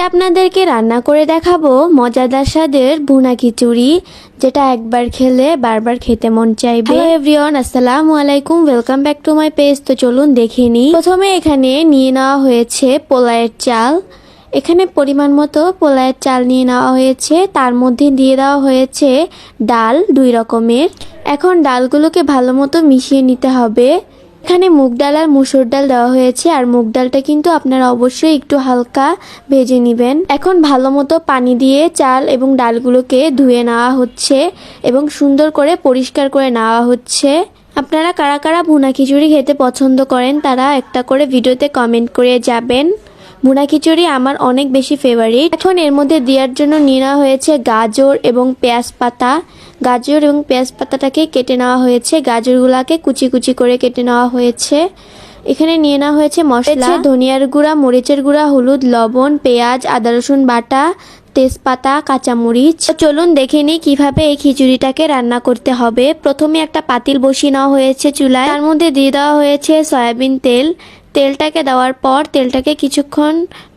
আপনাদেরকে রান্না করে দেখাবো মজাদার স্বাদের ভুনা খিচুড়ি, যেটা একবার খেলে বারবার খেতে মন চাইবে। হ্যালো এভরিওয়ান, আসসালামু আলাইকুম, welcome back to my page. তো চলুন দেখে নিই। প্রথমে এখানে নিয়ে নেওয়া হয়েছে পোলাওয়ের চাল। এখানে পরিমাণ মতো পোলাওয়ের চাল নিয়ে নেওয়া হয়েছে, তার মধ্যে দিয়ে দেওয়া হয়েছে ডাল 2 রকমের। এখন ডালগুলোকে ভালো মতো মিশিয়ে নিতে হবে। এখানে মুগ ডাল আর মুসুর ডাল দেওয়া হয়েছে, আর মুগ ডালটা কিন্তু আপনারা অবশ্যই একটু হালকা ভেজে নেবেন। এখন ভালো মতো পানি দিয়ে চাল এবং ডালগুলোকে ধুয়ে নেওয়া হচ্ছে এবং সুন্দর করে পরিষ্কার করে নেওয়া হচ্ছে। আপনারা কারা কারা ভুনা খিচুড়ি খেতে পছন্দ করেন তারা একটা করে ভিডিওতে কমেন্ট করে যাবেন। ভুনা খিচুড়ি আমার অনেক বেশি ফেভারিট। এখন এর মধ্যে দেওয়ার জন্য নিয়ে নেওয়া হয়েছে গাজর এবং পেঁয়াজ পাতা। গাজর এবং পেঁয়াজ পাতাটাকে কেটে নেওয়া হয়েছে, গাজরগুলাকে কুচি কুচি করে কেটে নেওয়া হয়েছে। এখানে নিয়ে নেওয়া হয়েছে মশলা, ধনিয়ার গুঁড়া, মরিচের গুঁড়া, হলুদ, লবণ, পেঁয়াজ, আদা রসুন বাটা, তেজপাতা, কাঁচামরিচ। চলুন দেখে নিই কিভাবে এই খিচুড়িটাকে রান্না করতে হবে। প্রথমে একটা পাতিল বসিয়ে নেওয়া হয়েছে চুলায়, তার মধ্যে দিয়ে দেওয়া হয়েছে সয়াবিন তেল। তেলটাকে দেওয়ার পর তেলটাকে কিছুক্ষণ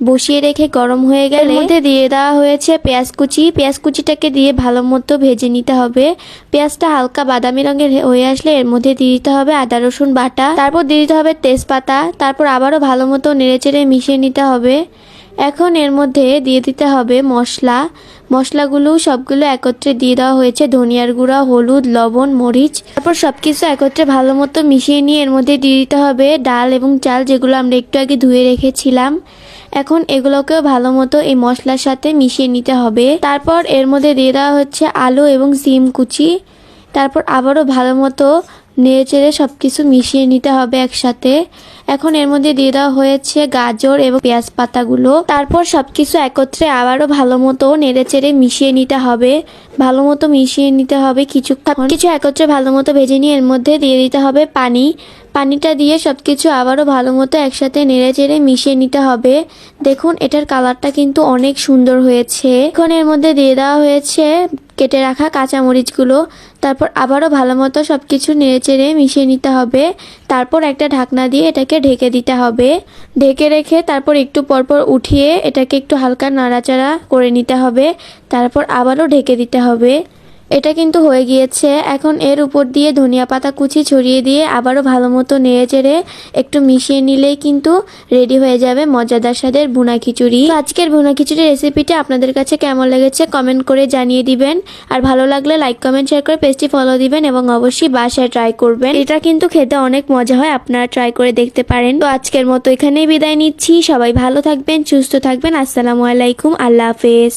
বসিয়ে রেখে গরম হয়ে গেলে এর মধ্যে দিয়ে দেওয়া হয়েছে পেঁয়াজ কুচি। পেঁয়াজ কুচিটাকে দিয়ে ভালো মতো ভেজে নিতে হবে। পেঁয়াজটা হালকা বাদামি রঙের হয়ে আসলে এর মধ্যে দিয়ে দিতে হবে আদা রসুন বাটা, তারপর দিয়ে দিতে হবে তেজপাতা, তারপর আবারও ভালো মতো নেড়েচেড়ে মিশিয়ে নিতে হবে। এখন এর মধ্যে দিয়ে দিতে হবে মশলাগুলো সবগুলো একত্রে দিয়ে দেওয়া হয়েছে, ধনিয়ার গুঁড়া, হলুদ, লবণ, মরিচ। তারপর সবকিছু একত্রে ভালো মতো মিশিয়ে নিয়ে এর মধ্যে দিয়ে দিতে হবে ডাল এবং চাল, যেগুলো আমরা একটু আগে ধুয়ে রেখেছিলাম। এখন এগুলোকেও ভালো মতো এই মশলার সাথে মিশিয়ে নিতে হবে। তারপর এর মধ্যে দিয়ে দেওয়া হচ্ছে আলু এবং সিম কুচি। তারপর আবারও ভালো মতো নেড়েচেড়ে সবকিছু মিশিয়ে নিতে হবে একসাথে। এখন এর মধ্যে দিয়ে দেওয়া হয়েছে গাজর এবং পেঁয়াজ পাতাগুলো। তারপর সবকিছু একত্রে আবারও ভালো মতো নেড়েচেড়ে মিশিয়ে নিতে হবে। ভালো মতো মিশিয়ে নিতে হবে কিছুক্ষণ। কিছু একত্রে ভালো মতো ভেজে নিয়ে এর মধ্যে দিয়ে দিতে হবে পানিটা দিয়ে সবকিছু আবারও ভালো মতো একসাথে নেড়েচেড়ে মিশিয়ে নিতে হবে। দেখুন এটার কালারটা কিন্তু অনেক সুন্দর হয়েছে। এখন এর মধ্যে দিয়ে দেওয়া হয়েছে কেটে রাখা কাঁচামরিচগুলো। তারপর আবারও ভালো মতো সবকিছু নেড়েচেড়ে মিশিয়ে নিতে হবে। তারপর একটা ঢাকনা দিয়ে এটাকে ঢেকে দিতে হবে। ঢেকে রেখে তারপর একটু পরপর উঠিয়ে এটাকে একটু হালকা নাড়াচাড়া করে নিতে হবে। তারপর আবারও ঢেকে দিতে হবে। এটা কিন্তু হয়ে গিয়েছে। এখন এর উপর দিয়ে ধনিয়া পাতা কুচি ছড়িয়ে দিয়ে আবারও ভালো মতো নেড়েচেড়ে একটু মিশিয়ে নিলেই কিন্তু রেডি হয়ে যাবে মজাদার স্বাদের ভুনা খিচুড়ি। আজকের ভুনা খিচুড়ি রেসিপিটা আপনাদের কাছে কেমন লেগেছে কমেন্ট করে জানিয়ে দিবেন। আর ভালো লাগলে লাইক কমেন্ট শেয়ার করে পেজটি ফলো দিবেন এবং অবশ্যই বাসায় ট্রাই করবেন। এটা কিন্তু খেতে অনেক মজা হয়, আপনারা ট্রাই করে দেখতে পারেন। তো আজকের মতো এখানেই বিদায় নিচ্ছি। সবাই ভালো থাকবেন, সুস্থ থাকবেন। আসসালামু আলাইকুম, আল্লাহ হাফেজ।